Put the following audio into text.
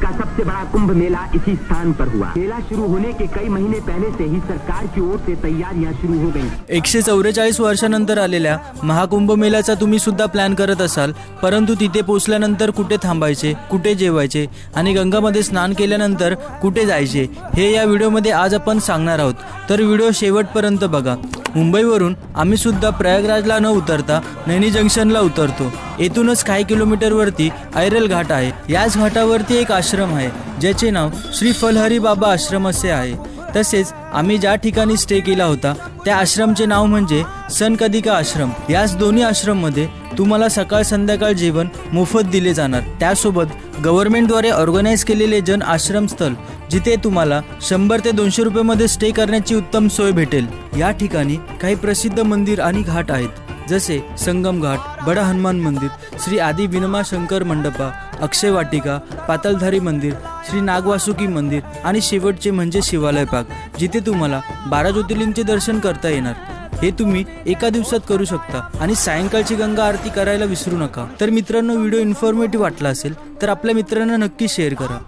का सबसे बड़ा कुंभ मेला इसी स्थान पर हुआ। मेला शुरू होने के कई महीने पहले से ही सरकार की ओर से तैयारियां शुरू हो गई। 144 वर्षानंतर आलेल्या महाकुंभ मेल्याचा तुम्ही सुद्धा प्लॅन करत असाल, परंतु तिथे पोहोचल्यानंतर कुठे थांबायचे, कुठे जेवायचे आणि गंगामध्ये स्नान केल्यानंतर कुठे जायचे हे या व्हिडिओमध्ये आज आपण सांगणार आहोत। तर व्हिडिओ शेवटपर्यंत बघा। मुंबईवरून आम्ही सुद्धा प्रयागराजला न उतरता नैनी जंक्शनला उतरतो। येथूनच काही किलोमीटरवरती ऐरल घाट आहे। याच घाटावरती एक आश्रम आहे ज्याचे नाव श्री फलहरी बाबा आश्रम असे आहे। तसेच आम्ही ज्या ठिकाणी स्टे केला होता त्या आश्रमचे नाव म्हणजे सनकदिका आश्रम। याच दोन्ही आश्रममध्ये तुम्हाला सकाळ संध्याकाळ जेवण मोफत दिले जाणार। त्यासोबत गव्हर्नमेंटद्वारे ऑर्गनाईज केलेले जन आश्रम स्थळ जिथे तुम्हाला 100 ते 200 रुपयामध्ये स्टे करण्याची उत्तम सोय भेटेल। या ठिकाणी काही प्रसिद्ध मंदिर आणि घाट आहेत जसे संगम घाट, बडा हनुमान मंदिर, श्री आदि विनमा शंकर मंडपा, अक्षय वाटिका, पातालधारी मंदिर, श्री नागवासुकी मंदिर आणि शेवटचे म्हणजे शिवालय पार्क जिथे तुम्हाला 12 ज्योतिर्लिंगचे दर्शन करता येणार। हे तुम्ही एका दिवसात करू शकता आणि सायंकाळची गंगा आरती करायला विसरू नका। तर मित्रांनो, व्हिडिओ इन्फॉर्मेटिव्ह वाटला असेल तर आपल्या मित्रांना नक्की शेअर करा।